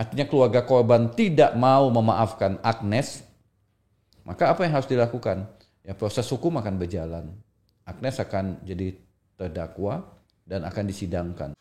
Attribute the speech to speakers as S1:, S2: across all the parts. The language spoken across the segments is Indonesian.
S1: artinya keluarga korban tidak mau memaafkan Agnes, maka apa yang harus dilakukan? Ya, proses hukum akan berjalan. Agnes akan jadi terdakwa dan akan disidangkan.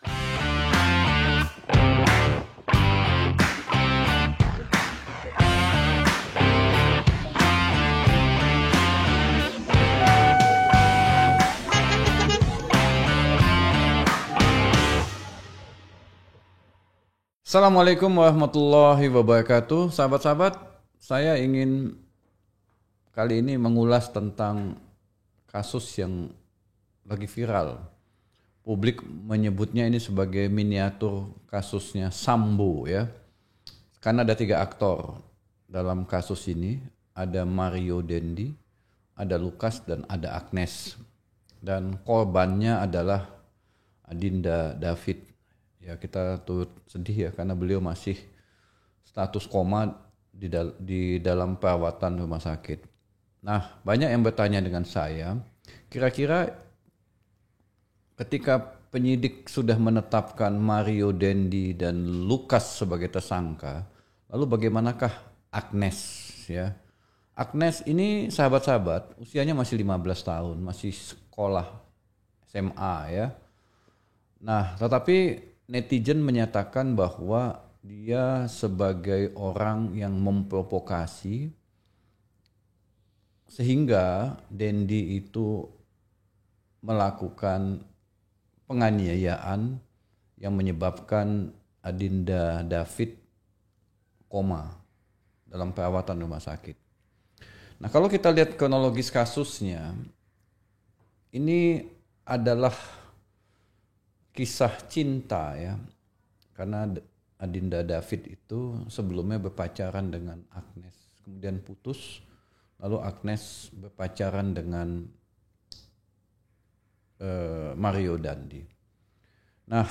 S1: Assalamualaikum warahmatullahi wabarakatuh. Sahabat-sahabat, saya ingin kali ini mengulas tentang kasus yang lagi viral. Publik menyebutnya ini sebagai miniatur kasusnya Sambo ya. Karena ada 3 aktor dalam kasus ini. Ada Mario Dendi, ada Lukas, dan ada Agnes. Dan korbannya adalah Adinda David. Ya, kita turut sedih ya karena beliau masih status koma di dalam perawatan rumah sakit. Nah, banyak yang bertanya dengan saya, kira-kira ketika penyidik sudah menetapkan Mario Dendi dan Lukas sebagai tersangka, lalu bagaimanakah Agnes ya? Agnes ini sahabat-sahabat usianya masih 15 tahun, masih sekolah SMA ya. Nah, tetapi netizen menyatakan bahwa dia sebagai orang yang memprovokasi sehingga Dendi itu melakukan penganiayaan yang menyebabkan Adinda David koma dalam perawatan rumah sakit. Nah, kalau kita lihat kronologis kasusnya, ini adalah kisah cinta ya, karena Adinda David itu sebelumnya berpacaran dengan Agnes, kemudian putus, lalu Agnes berpacaran dengan Mario Dendi. Nah,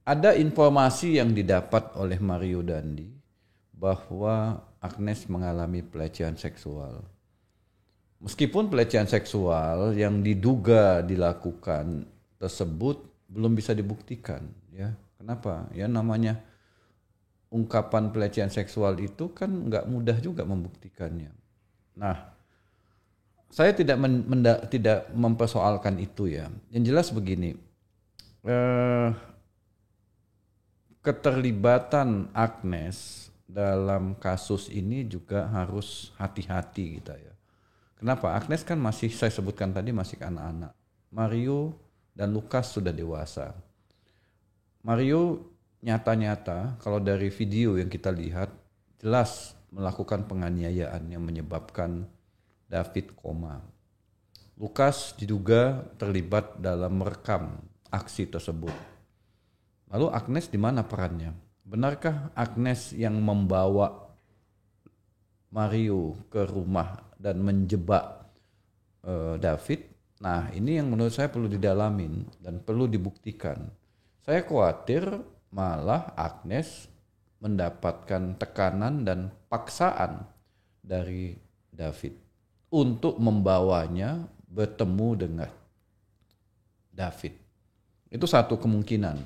S1: ada informasi yang didapat oleh Mario Dendi bahwa Agnes mengalami pelecehan seksual. Meskipun pelecehan seksual yang diduga dilakukan tersebut belum bisa dibuktikan ya. Kenapa? Ya namanya ungkapan pelecehan seksual itu kan nggak mudah juga membuktikannya. Nah, saya tidak mempersoalkan itu ya. Yang jelas begini, keterlibatan Agnes dalam kasus ini juga harus hati-hati kita ya. Kenapa? Agnes kan masih, saya sebutkan tadi, masih anak-anak. Mario dan Lukas sudah dewasa. Mario nyata-nyata kalau dari video yang kita lihat jelas melakukan penganiayaan yang menyebabkan David koma. Lukas diduga terlibat dalam merekam aksi tersebut. Lalu Agnes di mana perannya? Benarkah Agnes yang membawa Mario ke rumah dan menjebak David? Nah, ini yang menurut saya perlu didalamin dan perlu dibuktikan. Saya khawatir malah Agnes mendapatkan tekanan dan paksaan dari David untuk membawanya bertemu dengan David. Itu satu kemungkinan.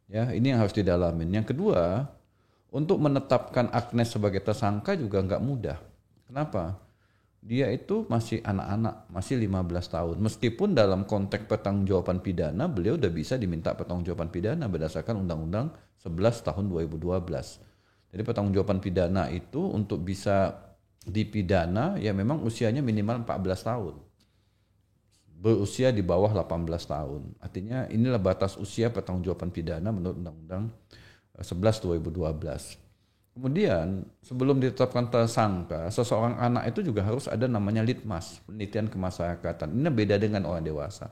S1: Ya, ini yang harus didalamin. Yang kedua, untuk menetapkan Agnes sebagai tersangka juga nggak mudah. Kenapa? Dia itu masih anak-anak, masih 15 tahun. Meskipun dalam konteks pertanggungjawaban pidana, beliau udah bisa diminta pertanggungjawaban pidana berdasarkan Undang-Undang 11 tahun 2012. Jadi pertanggungjawaban pidana itu untuk bisa dipidana, ya memang usianya minimal 14 tahun. Berusia di bawah 18 tahun. Artinya inilah batas usia pertanggungjawaban pidana menurut Undang-Undang 11 2012. Kemudian sebelum ditetapkan tersangka, seseorang anak itu juga harus ada namanya litmas, penelitian kemasyarakatan. Ini beda dengan orang dewasa.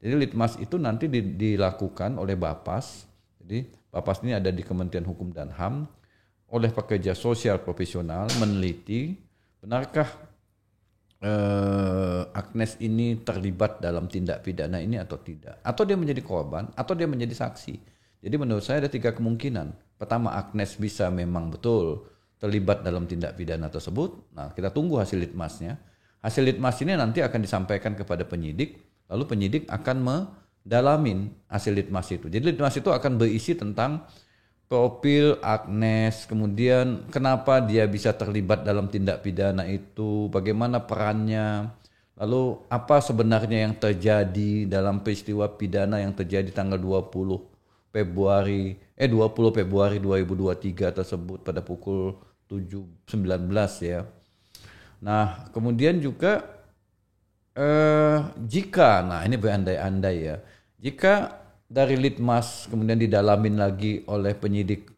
S1: Jadi litmas itu nanti dilakukan oleh Bapas. Jadi Bapas ini ada di Kementerian Hukum dan HAM, oleh pekerja sosial profesional meneliti benarkah Agnes ini terlibat dalam tindak pidana ini atau tidak. Atau dia menjadi korban, atau dia menjadi saksi. Jadi menurut saya ada 3 kemungkinan. Pertama, Agnes bisa memang betul terlibat dalam tindak pidana tersebut. Nah, kita tunggu hasil litmasnya. Hasil litmas ini nanti akan disampaikan kepada penyidik, lalu penyidik akan mendalamin hasil litmas itu. Jadi litmas itu akan berisi tentang profil Agnes, kemudian kenapa dia bisa terlibat dalam tindak pidana itu, bagaimana perannya, lalu apa sebenarnya yang terjadi dalam peristiwa pidana yang terjadi tanggal 20 Februari 2023 tersebut pada pukul 7.19 ya. Nah, kemudian juga nah ini berandai-andai ya, jika dari Litmas kemudian didalamin lagi oleh penyidik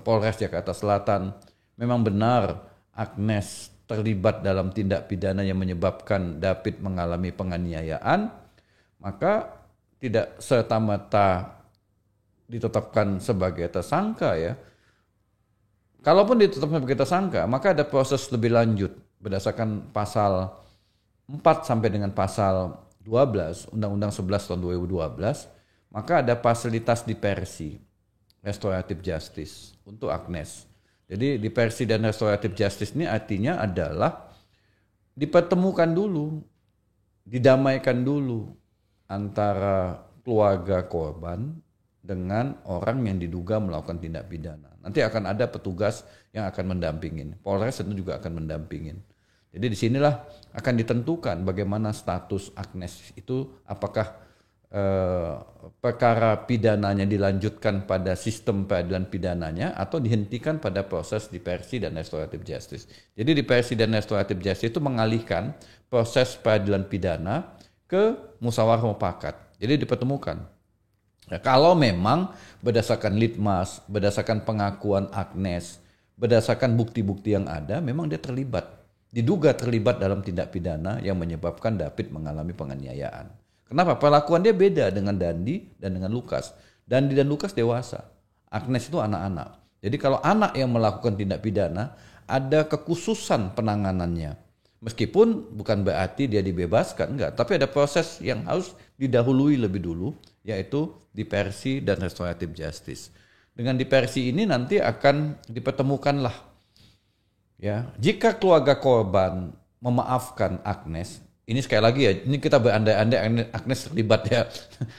S1: Polres Jakarta Selatan, memang benar Agnes terlibat dalam tindak pidana yang menyebabkan David mengalami penganiayaan, maka tidak serta-merta ditetapkan sebagai tersangka ya. Kalaupun ditetapkan sebagai tersangka, maka ada proses lebih lanjut berdasarkan pasal 4 sampai dengan pasal 12 Undang-Undang 11 tahun 2012, maka ada fasilitas diversi restoratif justice untuk Agnes. Jadi diversi dan restoratif justice ini artinya adalah dipertemukan dulu, didamaikan dulu antara keluarga korban dengan orang yang diduga melakukan tindak pidana. Nanti akan ada petugas yang akan mendampingin. Polres tentu juga akan mendampingin. Jadi disinilah akan ditentukan bagaimana status Agnes itu, apakah perkara pidananya dilanjutkan pada sistem peradilan pidananya atau dihentikan pada proses diversi dan restoratif justice. Jadi diversi dan restoratif justice itu mengalihkan proses peradilan pidana ke musyawarah mufakat. Jadi dipertemukan. Ya, kalau memang berdasarkan Litmas, berdasarkan pengakuan Agnes, berdasarkan bukti-bukti yang ada, memang dia diduga terlibat dalam tindak pidana yang menyebabkan David mengalami penganiayaan. Kenapa? Perlakuan dia beda dengan Dandi dan dengan Lukas. Dandi dan Lukas dewasa. Agnes itu anak-anak. Jadi kalau anak yang melakukan tindak pidana, ada kekhususan penanganannya. Meskipun bukan berarti dia dibebaskan, enggak. Tapi ada proses yang harus didahului lebih dulu, yaitu diversi dan restoratif justice. Dengan diversi ini nanti akan dipertemukanlah. Ya, jika keluarga korban memaafkan Agnes, ini sekali lagi ya, ini kita berandai-andai Agnes terlibat ya.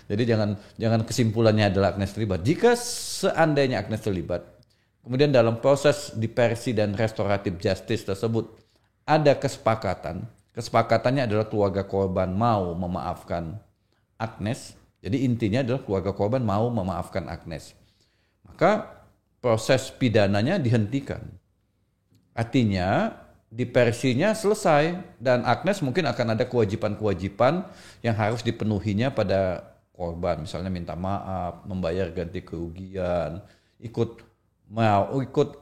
S1: Jadi jangan kesimpulannya adalah Agnes terlibat. Jika seandainya Agnes terlibat, kemudian dalam proses diversi dan restoratif justice tersebut ada kesepakatan. Kesepakatannya adalah keluarga korban mau memaafkan Agnes. Jadi intinya adalah keluarga korban mau memaafkan Agnes. Maka proses pidananya dihentikan. Artinya diversinya selesai dan Agnes mungkin akan ada kewajiban-kewajiban yang harus dipenuhinya pada korban, misalnya minta maaf, membayar ganti kerugian, ikut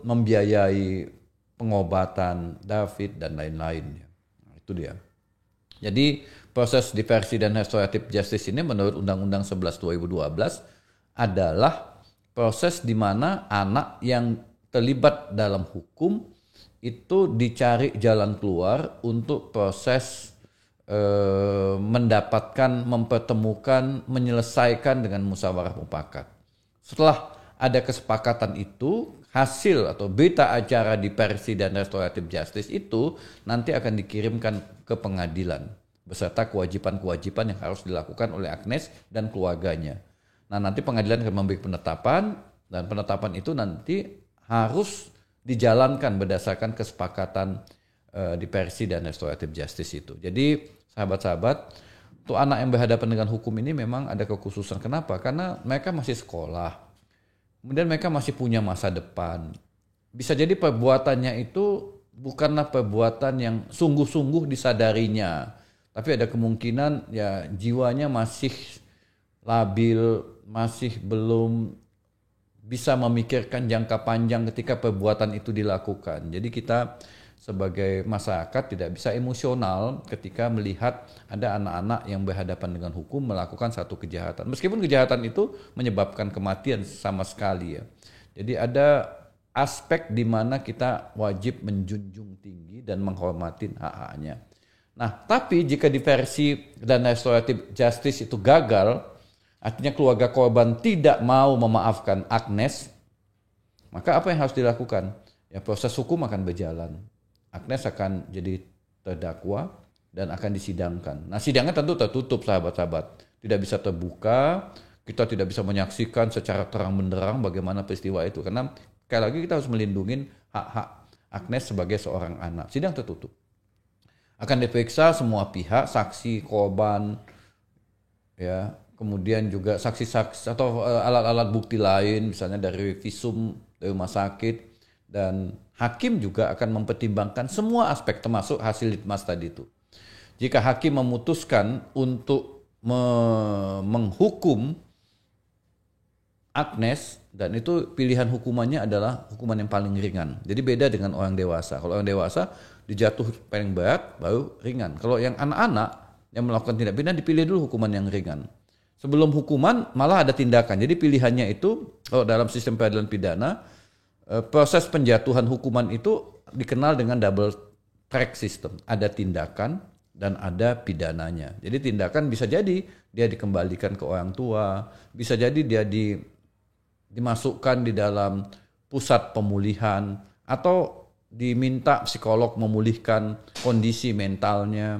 S1: membiayai pengobatan David dan lain-lain. Nah, itu dia. Jadi proses diversi dan restoratif justice ini menurut Undang-Undang 11 2012 adalah proses di mana anak yang terlibat dalam hukum itu dicari jalan keluar untuk proses mendapatkan, mempertemukan, menyelesaikan dengan musyawarah mufakat. Setelah ada kesepakatan itu, hasil atau berita acara diversi dan restoratif justice itu nanti akan dikirimkan ke pengadilan beserta kewajiban-kewajiban yang harus dilakukan oleh Agnes dan keluarganya. Nah, nanti pengadilan akan memberi penetapan dan penetapan itu nanti harus dijalankan berdasarkan kesepakatan diversi dan restoratif justice itu. Jadi sahabat-sahabat, untuk anak yang berhadapan dengan hukum ini memang ada kekhususan. Kenapa? Karena mereka masih sekolah. Kemudian mereka masih punya masa depan. Bisa jadi perbuatannya itu bukanlah perbuatan yang sungguh-sungguh disadarinya. Tapi ada kemungkinan ya jiwanya masih labil, masih belum bisa memikirkan jangka panjang ketika perbuatan itu dilakukan. Jadi kita sebagai masyarakat tidak bisa emosional ketika melihat ada anak-anak yang berhadapan dengan hukum melakukan satu kejahatan. Meskipun kejahatan itu menyebabkan kematian sama sekali ya. Jadi ada aspek di mana kita wajib menjunjung tinggi dan menghormati hak-haknya. Nah, tapi jika diversi dan restoratif justice itu gagal, artinya keluarga korban tidak mau memaafkan Agnes, maka apa yang harus dilakukan? Ya, proses hukum akan berjalan. Agnes akan jadi terdakwa dan akan disidangkan. Nah, sidangnya tentu tertutup sahabat-sahabat. Tidak bisa terbuka kita tidak bisa menyaksikan secara terang benderang bagaimana peristiwa itu. Karena sekali lagi kita harus melindungi hak-hak Agnes sebagai seorang anak. Sidang tertutup. Akan diperiksa semua pihak, saksi, korban, ya, kemudian juga saksi-saksi atau alat-alat bukti lain, misalnya dari visum dari rumah sakit, dan hakim juga akan mempertimbangkan semua aspek termasuk hasil litmas tadi itu. Jika hakim memutuskan untuk menghukum Agnes, dan itu pilihan hukumannya adalah hukuman yang paling ringan. Jadi beda dengan orang dewasa. Kalau orang dewasa dijatuh paling berat baru ringan. Kalau yang anak-anak yang melakukan tindak pidana dipilih dulu hukuman yang ringan. Sebelum hukuman malah ada tindakan. Jadi pilihannya itu kalau dalam sistem peradilan pidana, proses penjatuhan hukuman itu dikenal dengan double track system. Ada tindakan dan ada pidananya. Jadi tindakan bisa jadi dia dikembalikan ke orang tua, bisa jadi dia dimasukkan di dalam pusat pemulihan, atau diminta psikolog memulihkan kondisi mentalnya,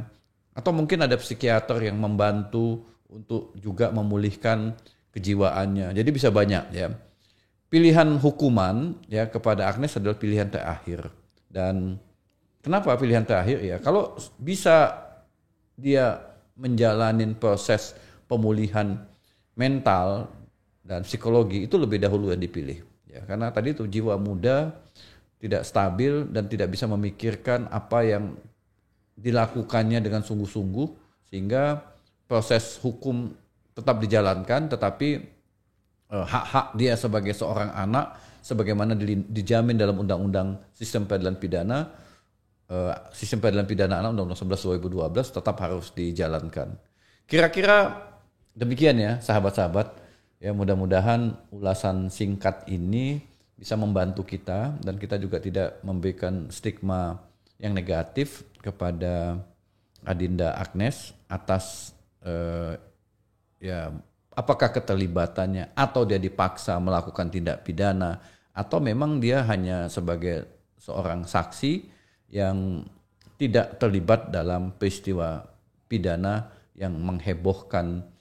S1: atau mungkin ada psikiater yang membantu untuk juga memulihkan kejiwaannya. Jadi bisa banyak ya. Pilihan hukuman ya kepada Agnes adalah pilihan terakhir. Dan kenapa pilihan terakhir ya? Kalau bisa dia menjalani proses pemulihan mental dan psikologi itu lebih dahulu yang dipilih. Ya, karena tadi itu jiwa muda tidak stabil dan tidak bisa memikirkan apa yang dilakukannya dengan sungguh-sungguh, sehingga proses hukum tetap dijalankan, tetapi hak-hak dia sebagai seorang anak sebagaimana dijamin dalam undang-undang sistem peradilan pidana, sistem peradilan pidana anak undang-undang 11 2012 tetap harus dijalankan. Kira-kira demikian ya sahabat-sahabat. Ya, mudah-mudahan ulasan singkat ini bisa membantu kita dan kita juga tidak memberikan stigma yang negatif kepada Adinda Agnes atas ya apakah keterlibatannya atau dia dipaksa melakukan tindak pidana atau memang dia hanya sebagai seorang saksi yang tidak terlibat dalam peristiwa pidana yang menghebohkan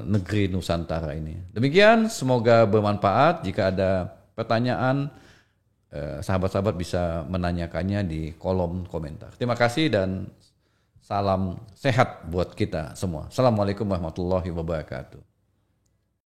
S1: negeri Nusantara ini. Demikian, semoga bermanfaat. Jika ada pertanyaan, sahabat-sahabat bisa menanyakannya di kolom komentar. Terima kasih dan salam sehat buat kita semua. Assalamualaikum warahmatullahi wabarakatuh.